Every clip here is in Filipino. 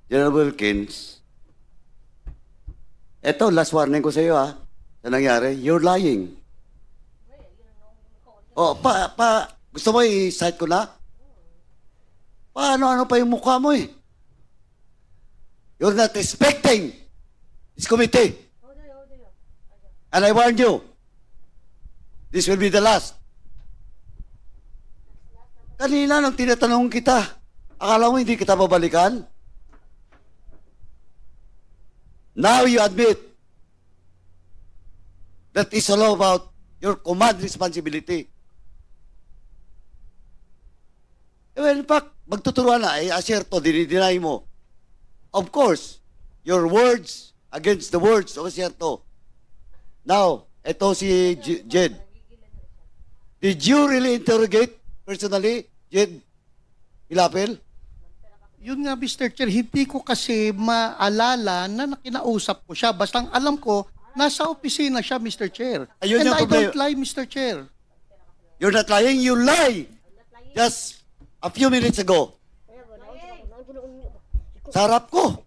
General Wilkins, eto, last warning ko sa iyo, ha, sa nangyari, you're lying. Oh, gusto mo i-cite ko na? Paano-ano pa yung mukha mo eh? You're not respecting this committee. And I warn you, this will be the last. Kanina nung tinatanong kita, akala mo hindi kita babalikan? Now you admit that it's all about your command responsibility. Well, in fact, magtuturuan na, aserto, dinideny mo. Of course, your words against the words of aserto. Now, eto si Jed. Did you really interrogate personally, Jed Ilapel? Yun nga, Mr. Chair, hindi ko kasi maalala na kinausap ko siya. Basta ang alam ko, nasa opisina siya, Mr. Chair. Ayun And yung I problema. don't lie, Mr. Chair. You're not lying, you lie. Just a few minutes ago. Sa harap ko.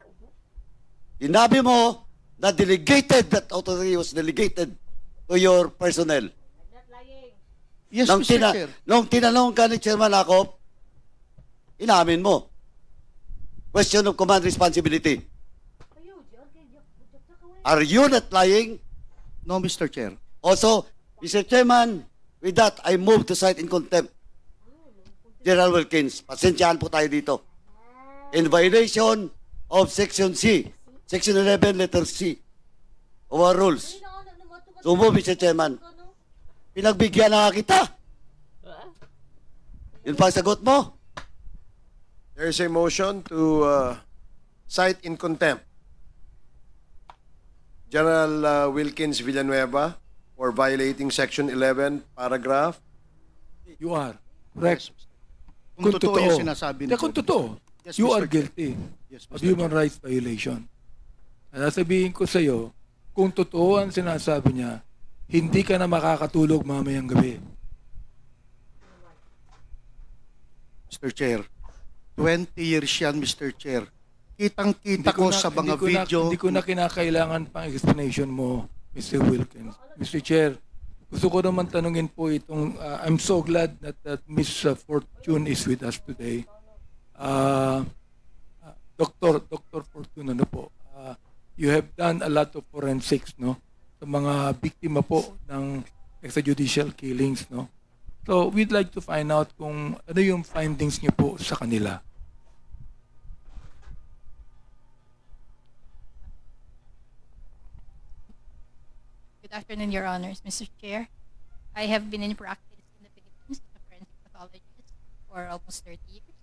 Sinabi mo na that authority was delegated to your personnel. Yes, Mr. Chair. Nung tinanong ka ni Chairman Akop, inamin mo. Question of command responsibility. Are you not lying? No, Mr. Chair. Also, Mr. Chairman, with that, I move to cite in contempt General Wilkins. Pasensyahan po tayo dito. In violation of Section C, Section 11, letter C, of our rules. So move, Mr. Chairman. Pinagbigyan na kita. Yun pa ang sagot mo. There is a motion to cite in contempt General Wilkins Villanueva for violating Section 11, paragraph. You are. Correct. Kung totoo yung sinasabi Hindi, kung totoo. Yes, You Mr. are Chair. guilty Yes, of Mr. human rights violation. At sasabihin ko sa iyo, kung totoo ang sinasabi niya, hindi ka na makakatulog mamayang gabi. Mr. Chair, 20 years yan, Mr. Chair. Kitang-kita ko sa mga video. Hindi ko na kinakailangan pang explanation mo, Mr. Wilkins. Mr. Chair, gusto ko naman tanungin po itong, I'm so glad that Ms. Fortune is with us today. Dr. Fortune, ano po, you have done a lot of forensics, no? Sa mga biktima po ng extrajudicial killings, no? So, we'd like to find out kung ano yung findings niyo po sa kanila. Good afternoon, Your Honors, Mr. Chair. I have been in practice in the Philippines as a forensic pathologist for almost 30 years.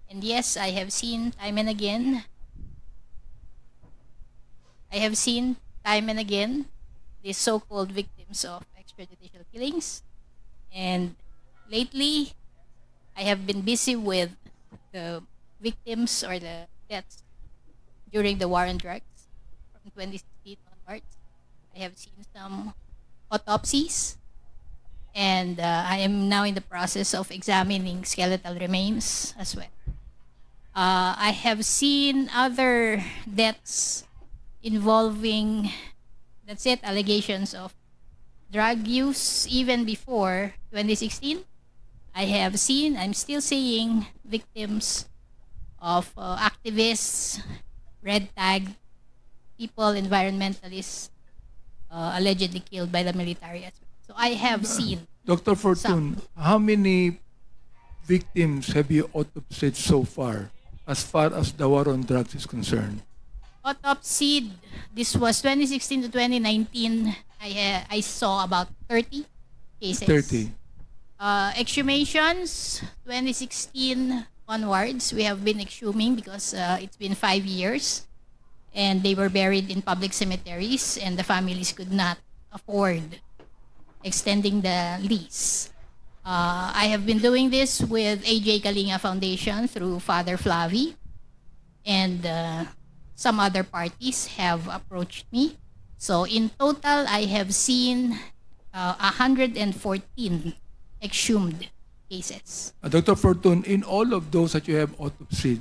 And yes, I have seen time and again these so-called victims of extrajudicial killings. And lately, I have been busy with the victims or the deaths during the war on drugs from 2016 onwards. I have seen some autopsies, and I am now in the process of examining skeletal remains as well. I have seen other deaths involving, that's it, allegations of drug use even before 2016. I'm still seeing victims of activists, red tag, people, environmentalists, allegedly killed by the military as well. So I have seen. Dr. Fortune, how many victims have you autopsied so far as the war on drugs is concerned? Autopsied, this was 2016 to 2019, I saw about 30 cases. 30. Exhumations, 2016 onwards, we have been exhuming because it's been 5 years. And they were buried in public cemeteries, and the families could not afford extending the lease. I have been doing this with AJ Kalinga Foundation through Father Flavi, and some other parties have approached me. So in total, I have seen 114 exhumed cases. Dr. Fortune, in all of those that you have autopsied,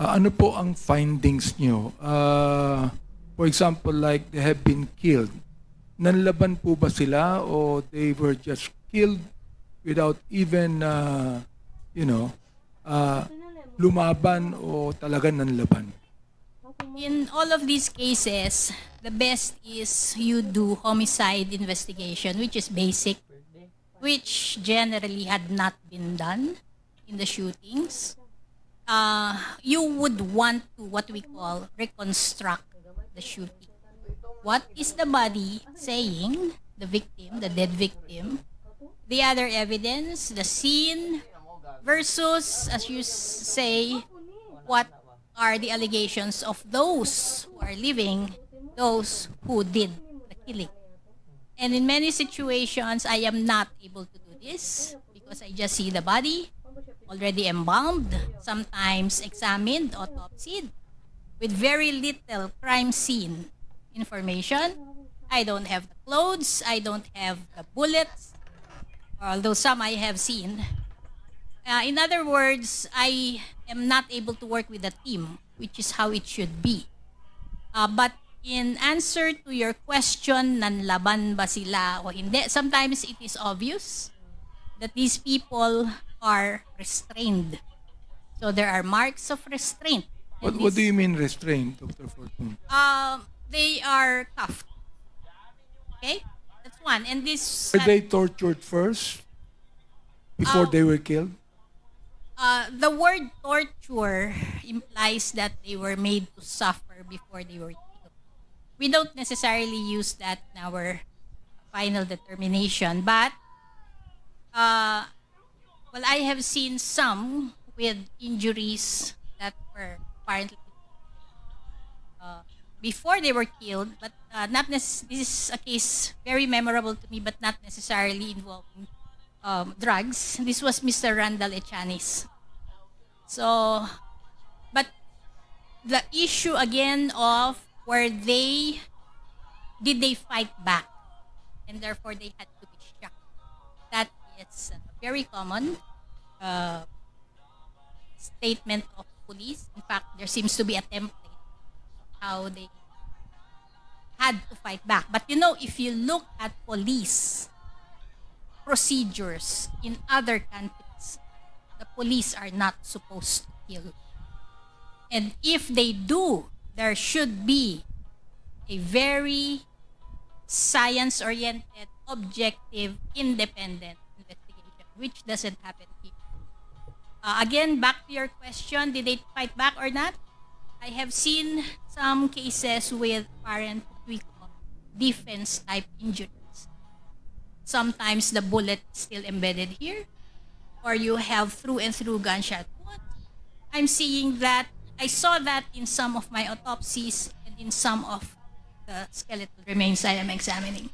ano po ang findings nyo? For example, like they have been killed. Nanlaban po ba sila o they were just killed without even, lumaban o talaga nanlaban? In all of these cases, the best is you do homicide investigation, which is basic, which generally had not been done in the shootings. You would want to, what we call, reconstruct the shooting. What is the body saying, the victim, the dead victim, the other evidence, the scene, versus, as you say, what are the allegations of those who are living, those who did the killing. And in many situations, I am not able to do this because I just see the body already embalmed, sometimes examined, autopsied, with very little crime scene information. I don't have the clothes, I don't have the bullets, although some I have seen. In other words, I am not able to work with a team, which is how it should be. But in answer to your question, nanlaban ba sila o hindi, sometimes it is obvious that these people are restrained. So there are marks of restraint. What do you mean restrained, Dr. Fortune? They are cuffed. Okay? That's one. And this... Were they tortured first before they were killed? The word torture implies that they were made to suffer before they were killed. We don't necessarily use that in our final determination, but well, I have seen some with injuries that were apparently before they were killed, but this is a case very memorable to me, but not necessarily involving drugs. This was Mr. Randall Echanis. So, but the issue again of did they fight back, and therefore they had to be shot. That is a very common statement of police. In fact, there seems to be a template how they had to fight back. But if you look at police procedures in other countries, the police are not supposed to kill. And if they do, there should be a very science-oriented, objective, independent investigation, which doesn't happen here. Again, back to your question, did they fight back or not? I have seen some cases with apparent defense-type injuries. Sometimes the bullet is still embedded here, or you have through-and-through gunshot wound. I'm seeing that. I saw that in some of my autopsies and in some of the skeletal remains I am examining.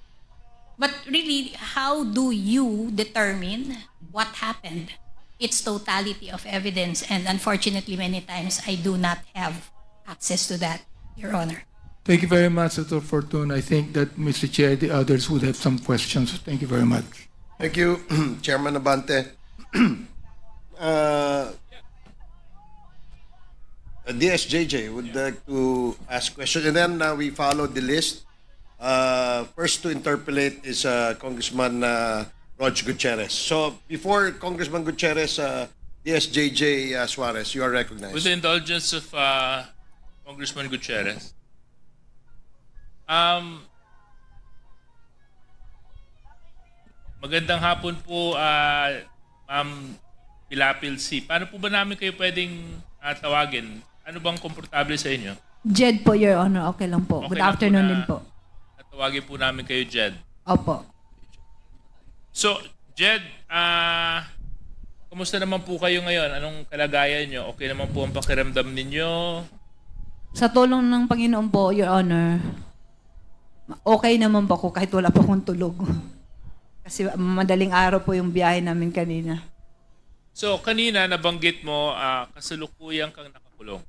But really, how do you determine what happened? It's totality of evidence, and unfortunately, many times I do not have access to that, Your Honor. Thank you very much, Dr. Fortune. I think that Mr. Chair, the others would have some questions. Thank you very much. Thank you, Chairman Abante. DSJJ would like to ask questions, and then we follow the list. First to interpolate is Congressman Rog Gutierrez. So before Congressman Gutierrez, DSJJ Suarez, you are recognized. With the indulgence of Congressman Gutierrez, magandang hapon po, Ma'am Pilapil C. Paano po ba namin kayo pwedeng tawagin? Ano bang komportable sa inyo? Jed po, Your Honor. Okay lang po. Okay Good lang afternoon po din po. Tawagin po namin kayo, Jed. Opo. So, Jed, kumusta naman po kayo ngayon? Anong kalagayan nyo? Okay naman po ang pakiramdam ninyo? Sa tulong ng Panginoon po, Your Honor, okay naman po ako kahit wala po akong tulog. Kasi madaling araw po yung biyahe namin kanina. So, kanina nabanggit mo, kasalukuyang kang nakakulong.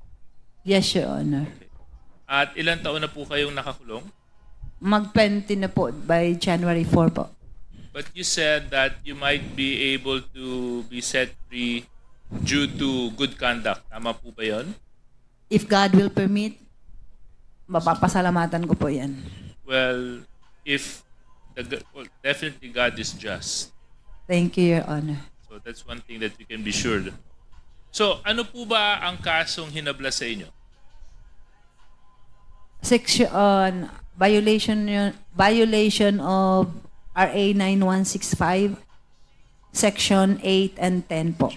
Yes, Your Honor. At ilang taon na po kayong nakakulong? Mag-20 na po by January 4 po. But you said that you might be able to be set free due to good conduct. Tama po ba yun? If God will permit, mapapasalamatan ko po yan. Well, if well, definitely God is just. Thank you, Your Honor. So that's one thing that we can be sure. So ano po ba ang kasong hinabla sa inyo? Section violation of RA 9165, Section 8 and 10 po.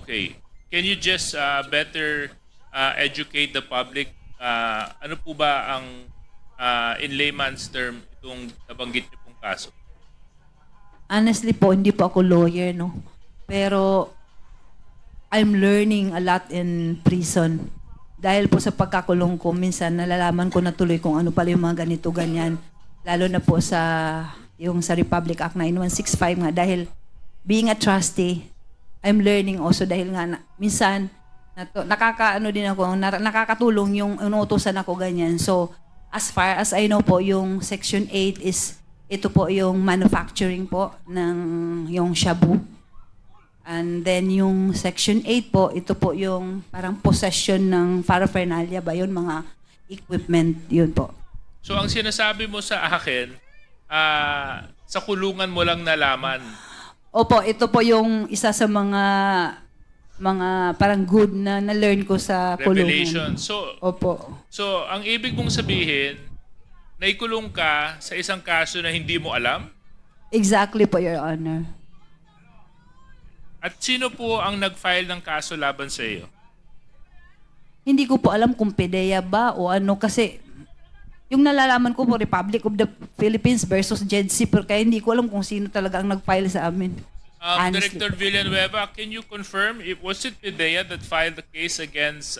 Okay. Can you just better educate the public? Ano po ba ang in layman's term itong nabanggit niyo pong kaso? Honestly po, hindi po ako lawyer, no? Pero I'm learning a lot in prison. Dahil po sa pagkakulong ko, minsan nalalaman ko na tuloy kung ano pala yung mga ganito, ganyan. Lalo na po sa yung sa Republic Act 9165 nga. Dahil being a trustee, I'm learning also dahil nga minsan nakakaano din ako, nakakatulong yung inuutosan ako ganyan. So, as far as I know po, yung Section 8 is ito po yung manufacturing po ng yung shabu. And then yung Section 8 po, ito po yung parang possession ng paraphernalia ba yun, mga equipment, yun po. So ang sinasabi mo sa akin, sa kulungan mo lang nalaman. Opo, ito po yung isa sa mga parang good na na-learn ko sa Revelation. kulungan. So, Opo. so ang ibig mong sabihin, naikulong ka sa isang kaso na hindi mo alam? Exactly po, Your Honor. At sino po ang nag-file ng kaso laban sa iyo? Hindi ko po alam kung PDEA ba o ano kasi yung nalalaman ko po Republic of the Philippines versus JEDC pero kaya hindi ko alam kung sino talaga ang nag-file sa amin. Honestly. Director Villanueva, can you confirm if was it PDEA that filed the case against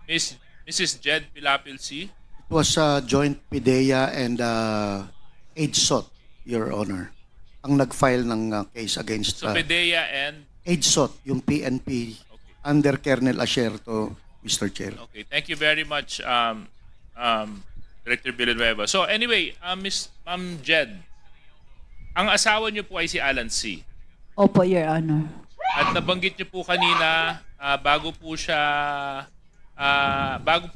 Mrs. Jed Pilapil-C? It was joint PIDEA and AIDSOT, Your Honor. Ang nag-file ng case against So PDEA and AIDSOT, yung PNP, under Colonel Asierto, Mr. Chair. okay, thank you very much, Director Villanueva. So anyway, Ma'am Jed, ang asawa niyo po ay si Alan C. Opo, Your Honor. At nabanggit niyo po kanina, bago po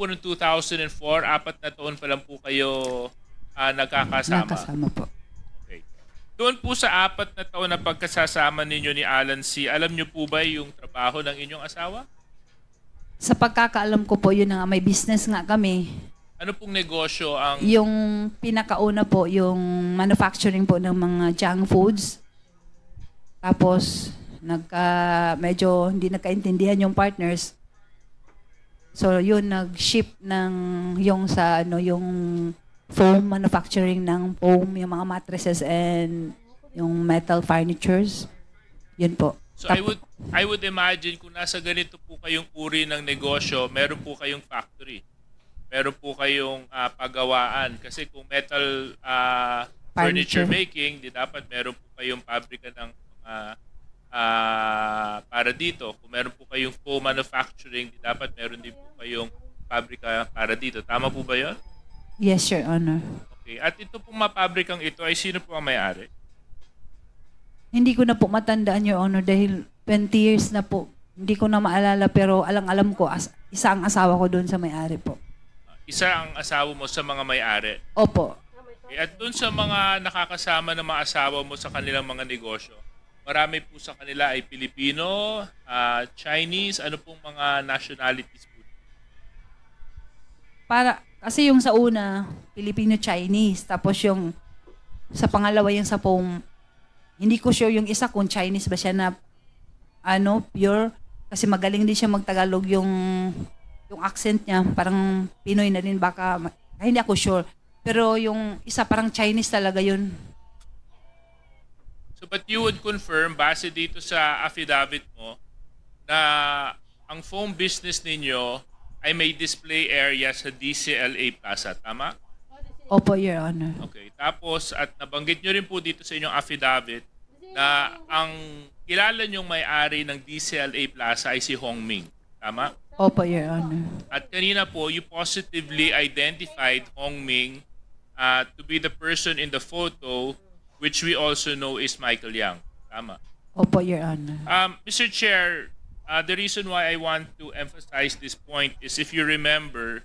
ng 2004, 4 na taon pa lang po kayo nagkakasama. Nakasama po. Okay. Doon po sa 4 na taon na pagkasasama ninyo ni Alan C., alam niyo po ba yung trabaho ng inyong asawa? Sa pagkakaalam ko po, yun na nga, may business nga kami. Ano pong negosyo ang... Yung pinakauna po, yung manufacturing po ng mga junk foods. Tapos, medyo hindi nagkaintindihan yung partners. So, yun, nag-ship ng yung sa, yung foam manufacturing ng foam, yung mga mattresses and yung metal furnitures. Yun po. So I would imagine kung nasa ganito po kayong uri ng negosyo, meron po kayong factory. Meron po kayong paggawaan. Kasi kung metal furniture making, di dapat meron po kayong pabrika ng para dito. Kung meron po kayong foam manufacturing, di dapat meron din po kayong pabrika para dito. Tama po ba yun? Yes, Your Honor. Okay. At ito pong mapabrikang ito ay sino po ang may-ari? Hindi ko na po matandaan, Your Honor, dahil 20 years na po. Hindi ko na maalala, pero alam ko, isa ang asawa ko doon sa may-ari po. Isa ang asawa mo sa mga may-ari? Opo. Okay. At doon sa mga nakakasama ng mga asawa mo sa kanilang mga negosyo, marami po sa kanila ay Pilipino, Chinese, ano pong mga nationalities po? Kasi yung sa una, Filipino-Chinese. Tapos yung sa pangalawa yung sa foam, hindi ko sure yung isa kung Chinese ba siya na pure. Kasi magaling din siya magtagalog yung accent niya. Parang Pinoy na rin baka. Hindi ako sure. Pero yung isa parang Chinese talaga yun. So but you would confirm base dito sa affidavit mo na ang foam business ninyo ay may display area sa DCLA Plaza. Tama? Opo, Your Honor. Okay. Tapos, at nabanggit nyo rin po dito sa inyong affidavit na ang kilala nyong may-ari ng DCLA Plaza ay si Hong Ming. Tama? Opo, Your Honor. At kanina po, you positively identified Hong Ming to be the person in the photo which we also know is Michael Yang. Tama? Opo, Your Honor. Mr. Chair, the reason why I want to emphasize this point is if you remember,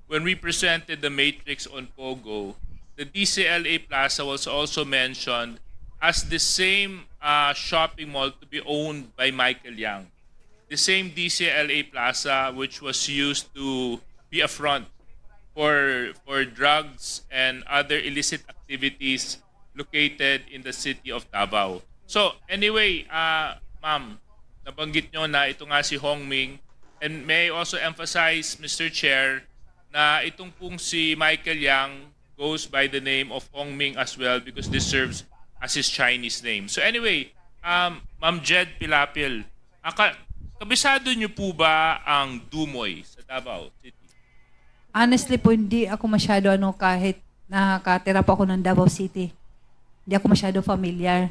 when we presented the matrix on Pogo, the DCLA Plaza was also mentioned as the same shopping mall to be owned by Michael Yang. The same DCLA Plaza which was used to be a front for drugs and other illicit activities located in the city of Davao. So anyway, ma'am, nabanggit nyo na ito nga si Hong Ming, and may I also emphasize, Mr. Chair, na itong pong si Michael Yang goes by the name of Hong Ming as well because this serves as his Chinese name. So anyway, Ma'am Jed Pilapil, kabisado niyo po ba ang Dumoy sa Davao City? Honestly po, hindi ako masyado kahit nakatira po ako ng Davao City. Hindi ako masyado familiar.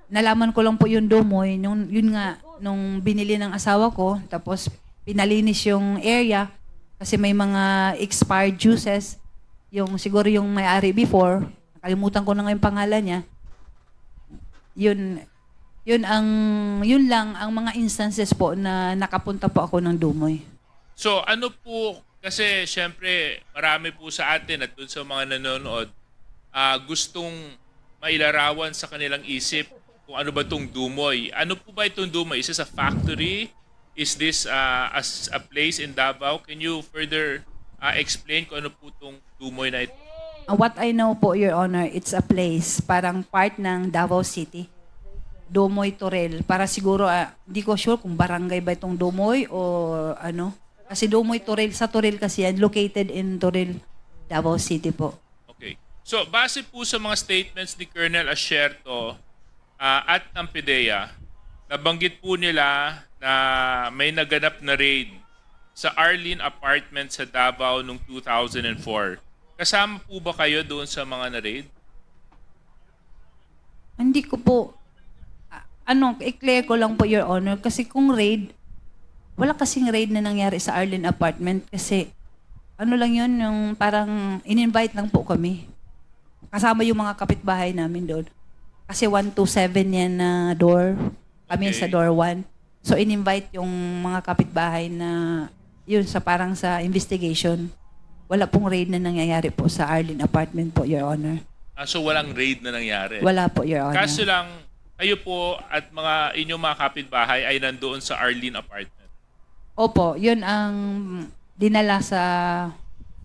Nalaman ko lang po yung Dumoy, yun nga, nung binili ng asawa ko, tapos pinalinis yung area kasi may mga expired juices, yung siguro yung may-ari before, nakalimutan ko na nga yung pangalan niya. Yun lang ang mga instances po na nakapunta po ako ng Dumoy. So ano po, kasi syempre marami po sa atin at dun sa mga nanonood, gustong mailarawan sa kanilang isip kung ano ba itong Dumoy. Ano po ba itong Dumoy? Is this a factory? Is this as a place in Davao? Can you further explain kung ano po itong Dumoy na ito? What I know po, Your Honor, it's a place, parang part ng Davao City. Dumoy Torel. Para siguro, hindi ko sure kung barangay ba itong Dumoy o ano. Kasi Dumoy Torel, sa Torel kasi yan, located in Torel, Davao City po. Okay. So, base po sa mga statements ni Colonel Asierto at ng PIDEA, nabanggit po nila na may naganap na raid sa Arlene Apartment sa Davao noong 2004. Kasama po ba kayo doon sa mga na-raid? Hindi ko po, i-clear ko lang po, Your Honor, kasi kung raid, wala kasing raid na nangyari sa Arlene Apartment kasi ano lang yun, yung parang in-invite lang po kami. Kasama yung mga kapitbahay namin doon. Kasi 127 yan na door. Kami Okay. sa door 1. So in-invite yung mga kapitbahay na yun sa parang sa investigation. Wala pong raid na nangyayari po sa Arlene Apartment po, Your Honor. So, walang raid na nangyari? Wala po, Your Honor. Kaso lang, kayo po at inyong mga kapitbahay ay nandoon sa Arlene Apartment. Opo, yun ang dinala sa...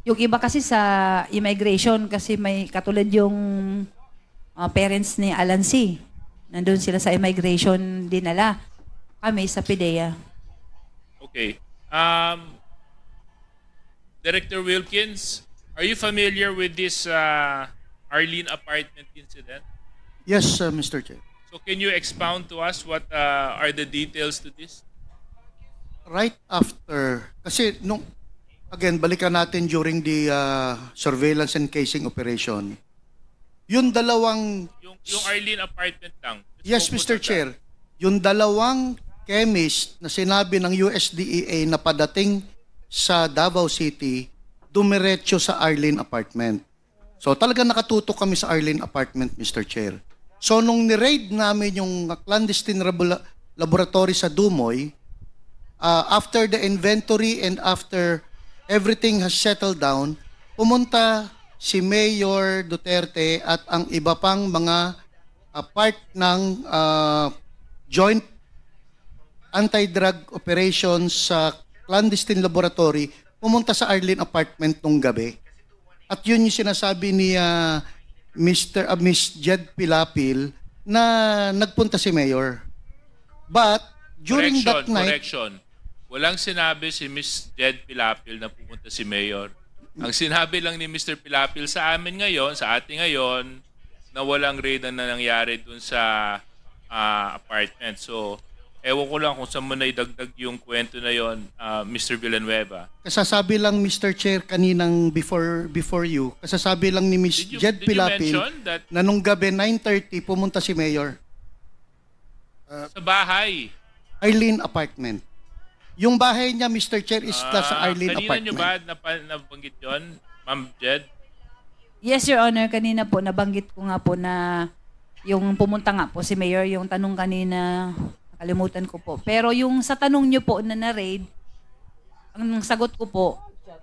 Yung iba kasi sa immigration kasi may katulad yung parents ni Alan C. Nandun sila sa immigration dinala. Kami sa PIDEA. Okay. Director Wilkins, are you familiar with this Arlene Apartment incident? Yes, Mr. Chair. So can you expound to us what are the details to this? Right after, kasi again, balikan natin during the surveillance and casing operation, yung dalawang... Yung Arlene Apartment lang. Yes, Mr. Chair. Yung dalawang chemist na sinabi ng USDEA na padating sa Davao City, dumiretso sa Arlene Apartment. So talaga nakatutok kami sa Arlene Apartment, Mr. Chair. So nung ni-raid namin yung clandestine laboratory sa Dumoy, after the inventory and after everything has settled down, pumunta si Mayor Duterte at ang iba pang mga part ng joint anti-drug operations sa clandestine laboratory, pumunta sa Arlene Apartment nung gabi. At yun yung sinasabi ni Miss Jed Pilapil na nagpunta si Mayor. But during that night... Correction. Walang sinabi si Miss Jed Pilapil na pumunta si Mayor. Ang sinabi lang ni Mr. Pilapil sa amin ngayon, sa atin ngayon, na walang raid na nangyari dun sa apartment. So, ewan ko lang kung saan mo na idagdag yung kwento na yon, Mr. Villanueva. Kasasabi lang, Mr. Chair, kaninang before you, kasasabi lang ni Miss Jed Pilapil na nung gabi 9:30 pumunta si Mayor. Sa bahay. Arlene Apartment. Yung bahay niya, Mr. Chair, is sa Arlene Kanina Apartment. nyo ba nabanggit yun, Ma'am Jed? Yes, Your Honor. Kanina po, nabanggit ko nga po na yung pumunta nga po si Mayor, yung tanong kanina, Kalimutan ko po. Pero yung sa tanong nyo po na na-raid, ang sagot ko po,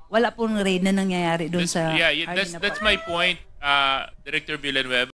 wala pong raid na nangyayari doon sa Yeah, Arlene that's my point, Director Villanueva.